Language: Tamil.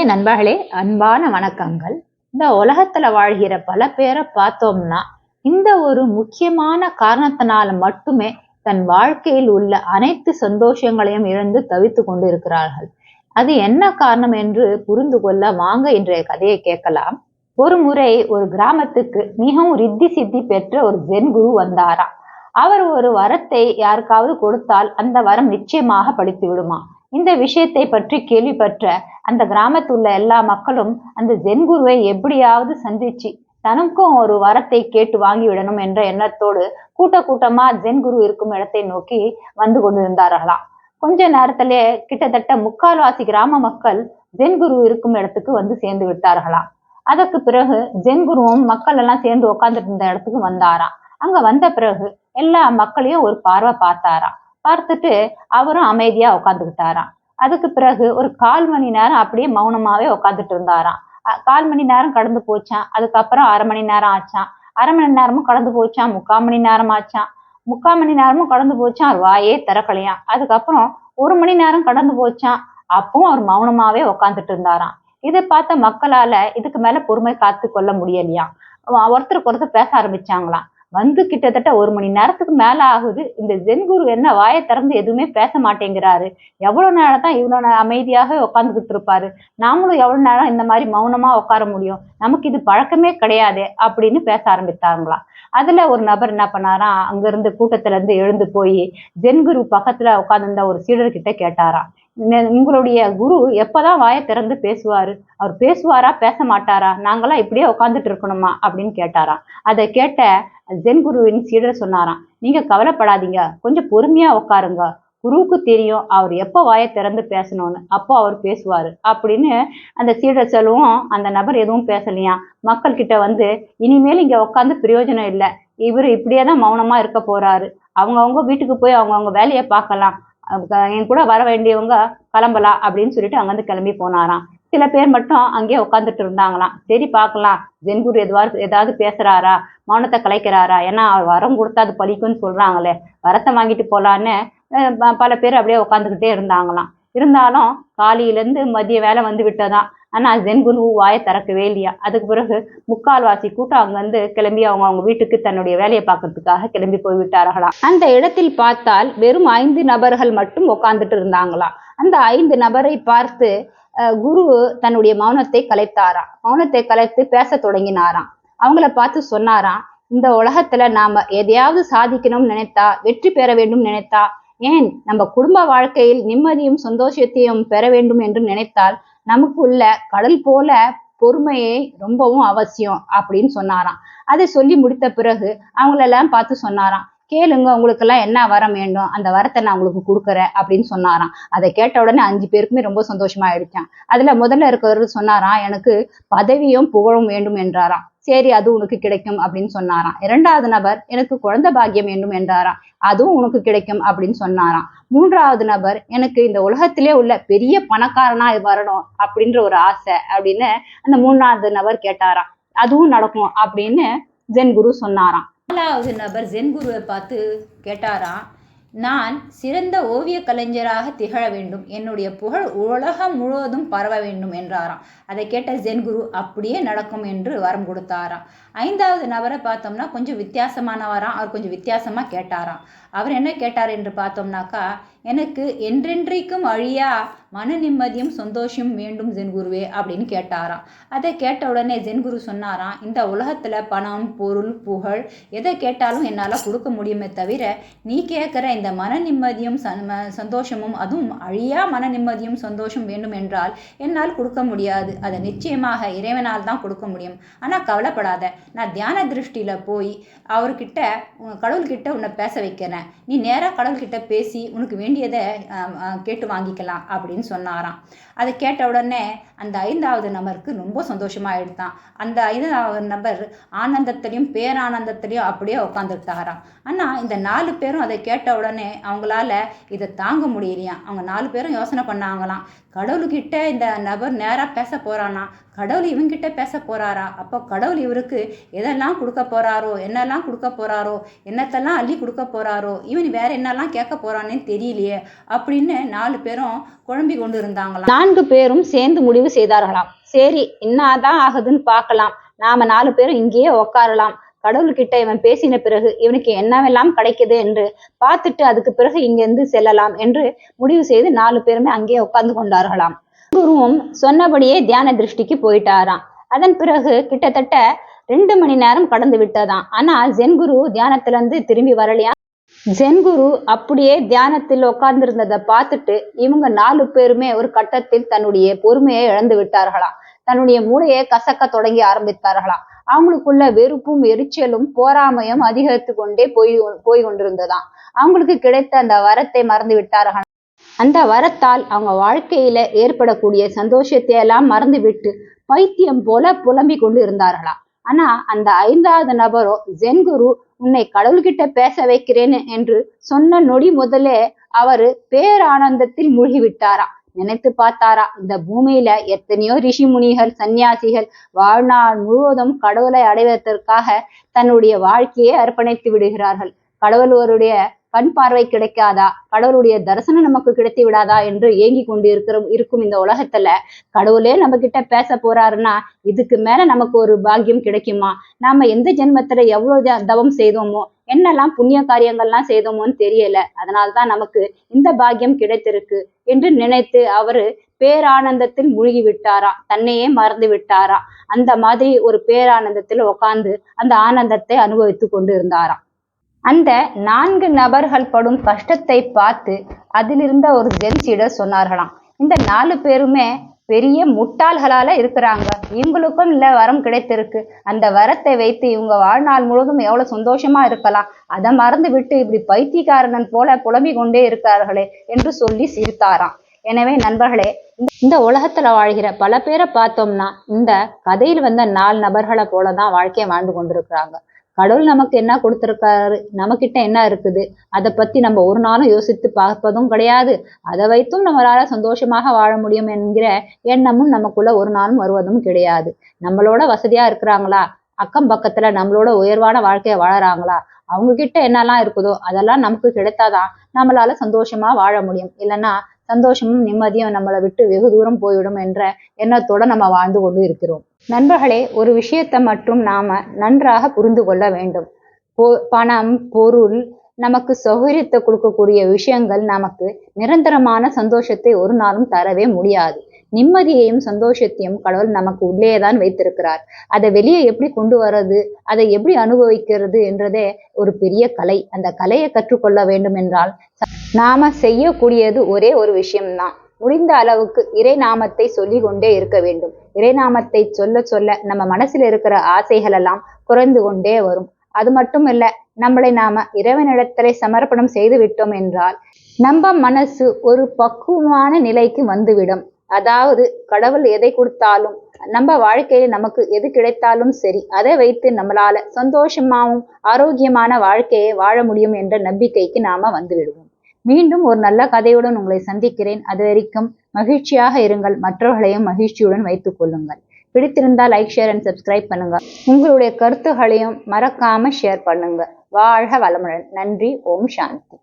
நண்பர்களே, அன்பான வணக்கங்கள். இந்த உலகத்துல வாழ்கிற பல பேரை பார்த்தோம்னா, இந்த ஒரு முக்கியமான காரணத்தினால மட்டுமே தன் வாழ்க்கையில் உள்ள அனைத்து சந்தோஷங்களையும் இழந்து தவித்துக் கொண்டு இருக்கிறார்கள். அது என்ன காரணம் என்று புரிந்து கொள்ள வாங்க இன்றைய கதையை கேட்கலாம். ஒரு முறை ஒரு கிராமத்துக்கு மிகவும் ரித்தி சித்தி பெற்ற ஒரு ஜென் குரு வந்தாராம். அவர் ஒரு வரத்தை யாருக்காவது கொடுத்தால் அந்த வரம் நிச்சயமாக பலித்து விடுமா. இந்த விஷயத்தை பற்றி கேள்விப்பட்ட அந்த கிராமத்துள்ள எல்லா மக்களும் அந்த ஜென் குருவை எப்படியாவது சந்திச்சு தனக்கும் ஒரு வரத்தை கேட்டு வாங்கி விடணும் என்ற எண்ணத்தோடு கூட்டமா ஜென் குரு இருக்கும் இடத்தை நோக்கி வந்து கொண்டிருந்தார்களாம். கொஞ்ச நேரத்திலே கிட்டத்தட்ட முக்கால்வாசி கிராம மக்கள் ஜென் குரு இருக்கும் இடத்துக்கு வந்து சேர்ந்து விட்டார்களாம். அதற்கு பிறகு ஜென் குருவும் மக்கள் எல்லாம் சேர்ந்து உட்கார்ந்துட்டு இருந்த இடத்துக்கு வந்தாராம். அங்க வந்த பிறகு எல்லா மக்களையும் ஒரு பார்வை பார்த்தாராம். பார்த்துட்டு அவரும் அமைதியா உட்காந்துக்கிட்டாராம். அதுக்கு பிறகு ஒரு 1/4 மணி நேரம் அப்படியே மௌனமாவே உட்காந்துட்டு இருந்தாராம். 1/4 மணி நேரம் கடந்து போச்சாம். அதுக்கப்புறம் 1/2 மணி நேரம் ஆச்சாம். 1/2 மணி நேரமும் கடந்து போச்சாம். 3/4 மணி நேரம் ஆச்சாம். 3/4 மணி நேரமும் கடந்து போச்சாம். அவர் வாயே திறக்கலையாம். அதுக்கப்புறம் 1 மணி நேரம் கடந்து போச்சாம். அப்பவும் அவர் மௌனமாவே உட்காந்துட்டு இருந்தாராம். இதை பார்த்த மக்களால இதுக்கு மேல பொறுமை காத்து கொள்ள முடியலையாம். ஒருத்தருக்கு ஒருத்தர் பேச ஆரம்பிச்சாங்களாம். வந்து கிட்டத்தட்ட 1 மணி நேரத்துக்கு மேல ஆகுது. இந்த ஜென் குரு என்ன வாயை திறந்து எதுவுமே பேச மாட்டேங்கிறாரு. எவ்வளவு நேரம் தான் இவ்வளவு அமைதியாக உட்கார்ந்துகிட்டு இருப்பாரு. நாமளும் எவ்வளவு நேரம் இந்த மாதிரி மௌனமா உட்கார முடியும். நமக்கு இது பழக்கமே கிடையாதே அப்படின்னு பேச ஆரம்பித்தாங்களாம். அதுல ஒரு நபர் என்ன பண்ணாராம், அங்க இருந்து கூட்டத்துல இருந்து எழுந்து போய் ஜென் குரு பக்கத்துல உட்கார்ந்திருந்த ஒரு சீடர்கிட்ட கேட்டாராம். உங்களுடைய குரு எப்பதான் வாயை திறந்து பேசுவாரு? அவர் பேசுவாரா பேச மாட்டாரா? நாங்கெல்லாம் இப்படியே உட்கார்ந்துட்டு இருக்கணுமா அப்படின்னு கேட்டாராம். அதை கேட்ட ஜென் குருவின் சீடர் சொன்னாராம், நீங்க கவலைப்படாதீங்க, கொஞ்சம் பொறுமையா உட்காருங்க. குருவுக்கு தெரியும் அவர் எப்போ வாயை திறந்து பேசணும்னு, அப்போ அவர் பேசுவாரு அப்படின்னு அந்த சீடர் சொல்லவும் அந்த நபர் எதுவும் பேசலையா. மக்கள் கிட்ட வந்து இனிமேல் இங்க உட்காந்து பிரயோஜனம் இல்லை, இவர் இப்படியேதான் மௌனமா இருக்க போறாரு, அவங்கவுங்க வீட்டுக்கு போய் அவங்கவுங்க வேலையை பார்க்கலாம், என் கூட வர வேண்டியவங்க கிளம்பலாம் அப்படின்னு சொல்லிட்டு அங்கிருந்து கிளம்பி போனாராம். சில பேர் மட்டும் அங்கேயே உட்காந்துட்டு இருந்தாங்களாம். சரி பார்க்கலாம், ஜென் குரு ஏதாவது பேசுறாரா, மௌனத்தை கலைக்கிறாரா, ஏன்னா அவர் வரம் கொடுத்தா அது பலிக்கும்னு சொல்றாங்களே, வரத்தை வாங்கிட்டு போலான்னு பல பேர் அப்படியே உட்காந்துக்கிட்டே இருந்தாங்களாம். இருந்தாலும் காலையில இருந்து மதிய வேலை வந்து விட்டதாம். ஆனா ஜென் குரு வாயை திறக்கவே இல்லையா. அதுக்கு பிறகு முக்கால்வாசி கூட்டம் அங்கிருந்து கிளம்பி அவங்க வீட்டுக்கு தன்னுடைய வேலையை பார்க்கறதுக்காக கிளம்பி போய் விட்டார்களாம். அந்த இடத்தில் பார்த்தால் வெறும் 5 நபர்கள் மட்டும் உட்கார்ந்துட்டு இருந்தாங்களாம். அந்த 5 நபரை பார்த்து குரு தன்னுடைய மௌனத்தை கலைத்தாராம். மௌனத்தை கலைத்து பேச தொடங்கினாராம். அவங்கள பார்த்து சொன்னாராம், இந்த உலகத்துல நாம எதையாவது சாதிக்கணும்னு நினைத்தா, வெற்றி பெற வேண்டும் நினைத்தா, ஏன் நம்ம குடும்ப வாழ்க்கையில் நிம்மதியும் சந்தோஷத்தையும் பெற வேண்டும் என்று நினைத்தால் நமக்குள்ள கடல் போல பொறுமையை ரொம்பவும் அவசியம் அப்படின்னு சொன்னாராம். அதை சொல்லி முடித்த பிறகு அவங்களெல்லாம் பார்த்து சொன்னாராம், கேளுங்க, உங்களுக்கு எல்லாம் என்ன வரம் வேண்டும், அந்த வரத்தை நான் உங்களுக்கு கொடுக்குறேன் அப்படின்னு சொன்னாராம். அதை கேட்ட உடனே 5 பேருக்குமே ரொம்ப சந்தோஷமா ஆயிடுச்சான். அதுல முதல்ல இருக்கிறவர் சொன்னாராம், எனக்கு பதவியும் புகழும் வேண்டும் என்றாராம். சரி, அது உனக்கு கிடைக்கும் அப்படின்னு சொன்னாராம். 2வது நபர், எனக்கு குழந்தை பாக்கியம் வேண்டும் என்றாராம். அதுவும் உனக்கு கிடைக்கும் அப்படின்னு சொன்னாராம். 3வது நபர், எனக்கு இந்த உலகத்திலே உள்ள பெரிய பணக்காரனா வரணும் அப்படின்ற ஒரு ஆசை அப்படின்னு அந்த 3வது நபர் கேட்டாராம். அதுவும் நடக்கும் அப்படின்னு ஜென் குரு சொன்னாராம். 4வது நபர் ஜென் குருவை பார்த்து கேட்டாராம், நான் சிறந்த ஓவிய கலைஞராக திகழ வேண்டும், என்னுடைய புகழ் உலகம் முழுவதும் பரவ வேண்டும் என்றாராம். அதை கேட்ட ஜென் குரு அப்படியே நடக்கும் என்று வரம் கொடுத்தாராம். 5வது நபரை பார்த்தோம்னா கொஞ்சம் வித்தியாசமானவராம். அவர் கொஞ்சம் வித்தியாசமா கேட்டாராம். அவர் என்ன கேட்டார் என்று பார்த்தோம்னாக்கா, எனக்கு என்றென்றைக்கும் அழியா மன நிம்மதியும் சந்தோஷம் வேண்டும் ஜென் குருவே அப்படின்னு கேட்டாராம். அதை கேட்ட உடனே ஜென் குரு சொன்னாராம், இந்த உலகத்துல பணம், பொருள், புகழ் எதை கேட்டாலும் என்னால கொடுக்க முடியுமே தவிர, நீ கேட்கிற இந்த மன நிம்மதியும் சந்தோஷமும், அதுவும் அழியா மன நிம்மதியும் சந்தோஷம் வேண்டும் என்றால் என்னால் கொடுக்க முடியாது. அதை நிச்சயமாக இறைவனால் தான் கொடுக்க முடியும். ஆனா கவலைப்படாத, நான் தியான திருஷ்டியில போய் அவர்கிட்ட கடவுள்கிட்ட உன்னை பேச வைக்கிறேன், நீ நேரா கடவுள்கிட்ட பேசி உனக்கு வேண்டியதை கேட்டு வாங்கிக்கலாம் அப்படின்னு சொன்னாராம். அதை கேட்ட உடனே அந்த 5வது நபருக்கு ரொம்ப சந்தோஷமாயிடுதான். அந்த 5வது நபர் ஆனந்தத்திலையும் பேரானந்தத்திலையும் அப்படியே உட்காந்துட்டாராம். ஆனா இந்த 4 பேரும் அதை கேட்ட உடனே அவங்களால இதை தாங்க முடியலையாம். அவங்க 4 பேரும் யோசனை பண்ணாங்களாம், கடவுள்கிட்ட இந்த நபர் நேராக பேச போகிறானா, கடவுள் இவங்கிட்ட பேச போகிறாரா, அப்போ கடவுள் இவருக்கு எதெல்லாம் கொடுக்க போகிறாரோ, என்னெல்லாம் கொடுக்க போகிறாரோ, என்னத்தெல்லாம் அள்ளி கொடுக்க போகிறாரோ, இவன் வேற என்னெல்லாம் கேட்க போகிறானே தெரியலையே அப்படின்னு 4 பேரும் குழம்பி கொண்டு இருந்தாங்களாம். 4 பேரும் சேர்ந்து முடிவு செய்தார்களாம். சரி, என்னதான் ஆகுதுன்னு பார்க்கலாம், நாம 4 பேரும் இங்கேயே உக்காரலாம், கடவுள்கிட்ட இவன் பேசின பிறகு இவனுக்கு என்னவெல்லாம் கிடைக்குது என்று பார்த்துட்டு அதுக்கு பிறகு இங்கிருந்து செல்லலாம் என்று முடிவு செய்து 4 பேருமே அங்கேயே உட்கார்ந்து கொண்டார்களாம். குருவும் சொன்னபடியே தியான திருஷ்டிக்கு போயிட்டாராம். அதன் பிறகு கிட்டத்தட்ட 2 மணி நேரம் கடந்து விட்டதாம். ஆனா ஜென் குரு தியானத்திலிருந்து திரும்பி வரலையா. ஜென் குரு அப்படியே தியானத்தில் உட்கார்ந்திருந்ததை பார்த்துட்டு இவங்க 4 பேருமே ஒரு கட்டத்தில் தன்னுடைய பொறுமையை இழந்து விட்டார்களாம். தன்னுடைய மூளையை கசக்க தொடங்கி ஆரம்பித்தார்களாம். அவங்களுக்குள்ள வெறுப்பும் எரிச்சலும் பொறாமையும் அதிகரித்து கொண்டே போய் கொண்டிருந்ததாம். அவங்களுக்கு கிடைத்த அந்த வரத்தை மறந்து விட்டார்கள். அந்த வரத்தால் அவங்க வாழ்க்கையில ஏற்படக்கூடிய சந்தோஷத்தை எல்லாம் மறந்து விட்டு பைத்தியம் போல புலம்பி கொண்டு இருந்தார்களாம். ஆனா அந்த 5வது நபரோ, ஜென் குரு உன்னை கடவுள்கிட்ட பேச வைக்கிறேன் என்று சொன்ன நொடி முதலே அவரு பேரானந்தத்தில் மூழ்கி விட்டாராம். நினைத்து பார்த்தாரா, இந்த பூமியில எத்தனையோ ரிஷி முனிகள், சன்னியாசிகள் வாழ்நாள் முழுவதும் கடவுளை அடைவதற்காக தன்னுடைய வாழ்க்கையை அர்ப்பணித்து விடுகிறார்கள். கடவுளுடைய கண் பார்வை கிடைக்காதா, கடவுளுடைய தரிசனம் நமக்கு கிடைத்து விடாதா என்று ஏங்கி கொண்டு இருக்கும் இந்த உலகத்துல கடவுளே நம்ம கிட்ட பேச போறாருன்னா இதுக்கு மேல நமக்கு ஒரு பாக்கியம் கிடைக்குமா? நாம எந்த ஜென்மத்துல எவ்வளவு தவம் செய்தோமோ, என்னெல்லாம் புண்ணிய காரியங்கள்லாம் செய்தோமோன்னு தெரியல, அதனால்தான் நமக்கு இந்த பாக்கியம் கிடைத்திருக்கு என்று நினைத்து அவரு பேரானந்தத்தில் மூழ்கி விட்டாராம். தன்னையே மறந்து விட்டாராம். அந்த மாதிரி ஒரு பேரானந்தத்தில் உட்கார்ந்து அந்த ஆனந்தத்தை அனுபவித்து கொண்டு இருந்தாராம். அந்த 4 நபர்கள் படும் கஷ்டத்தை பார்த்து அதிலிருந்த ஒரு ஜென் சீடர் சொன்னார்களாம், இந்த 4 பேருமே பெரிய முட்டாள்களால இருக்கிறாங்க, இவங்களுக்கும் இல்ல வரம் கிடைத்திருக்கு, அந்த வரத்தை வைத்து இவங்க வாழ்நாள் முழுவதும் எவ்வளவு சந்தோஷமா இருக்கலாம், அதை மறந்து விட்டு இப்படி பைத்தியக்காரன் போல புலம்பிக் கொண்டே இருக்கிறார்களே என்று சொல்லி சிரித்தாராம். எனவே நண்பர்களே, இந்த உலகத்துல வாழ்கிற பல பேரை பார்த்தோம்னா இந்த கதையில் வந்த 4 நபர்களை போலதான் வாழ்க்கையை வாழ்ந்து கொண்டிருக்கிறாங்க. கடவுள் நமக்கு என்ன கொடுத்திருக்காரு, நம்மகிட்ட என்ன இருக்குது, அதை பத்தி நம்ம ஒரு நாளும் யோசித்து பார்ப்பதும் கிடையாது. அதை வைத்தும் நம்மளால சந்தோஷமாக வாழ முடியும் என்கிற எண்ணமும் நமக்குள்ள ஒரு நாளும் வருவதும் கிடையாது. நம்மளோட வசதியா இருக்கிறாங்களா, அக்கம் பக்கத்துல நம்மளோட உயர்வான வாழ்க்கையை வாழறாங்களா, அவங்க கிட்ட என்னெல்லாம் இருக்குதோ அதெல்லாம் நமக்கு கிடைத்தாதான் நம்மளால சந்தோஷமா வாழ முடியும். இல்லைன்னா சந்தோஷமும் நிம்மதியும் நம்மளை விட்டு வெகு தூரம் போய்விடும் என்ற எண்ணத்தோட நம்ம வாழ்ந்து கொண்டு இருக்கிறோம். நண்பர்களே, ஒரு விஷயத்தை மட்டும் நாம நன்றாக புரிந்து கொள்ள வேண்டும். பணம், பொருள், நமக்கு சௌகரியத்தை கொடுக்கக்கூடிய விஷயங்கள் நமக்கு நிரந்தரமான சந்தோஷத்தை ஒரு நாளும் தரவே முடியாது. நிம்மதியையும் சந்தோஷத்தையும் கடவுள் நமக்கு உள்ளேதான் வைத்திருக்கிறார். அதை வெளியே எப்படி கொண்டு வர்றது, அதை எப்படி அனுபவிக்கிறது என்றதே ஒரு பெரிய கலை. அந்த கலையை கற்றுக்கொள்ள வேண்டும் என்றால் நாம செய்யக்கூடியது ஒரே ஒரு விஷயம்தான். முடிந்த அளவுக்கு இறை நாமத்தை சொல்லி கொண்டே இருக்க வேண்டும். இறை நாமத்தை சொல்ல சொல்ல நம்ம மனசுல இருக்கிற ஆசைகள் எல்லாம் குறைந்து கொண்டே வரும். அது மட்டும் இல்ல, நம்மளை நாம இறைவனிடத்திலே சமர்ப்பணம் செய்து விட்டோம் என்றால் நம்ம மனசு ஒரு பக்குவமான நிலைக்கு வந்துவிடும். அதாவது கடவுள் எதை கொடுத்தாலும், நம்ம வாழ்க்கையில நமக்கு எது கிடைத்தாலும் சரி, அதை வைத்து நம்மளால சந்தோஷமாவும் ஆரோக்கியமான வாழ்க்கையை வாழ முடியும் என்ற நம்பிக்கைக்கு நாம வந்து விடுவோம். மீண்டும் ஒரு நல்ல கதையுடன் உங்களை சந்திக்கிறேன். அது வரைக்கும் மகிழ்ச்சியாக இருங்கள். மற்றவர்களையும் மகிழ்ச்சியுடன் வைத்துக் கொள்ளுங்கள். பிடித்திருந்தால் லைக், ஷேர் அண்ட் சப்ஸ்கிரைப் பண்ணுங்க. உங்களுடைய கருத்துகளையும் மறக்காம ஷேர் பண்ணுங்க. வாழ்க வளமுடன். நன்றி. ஓம் சாந்தி.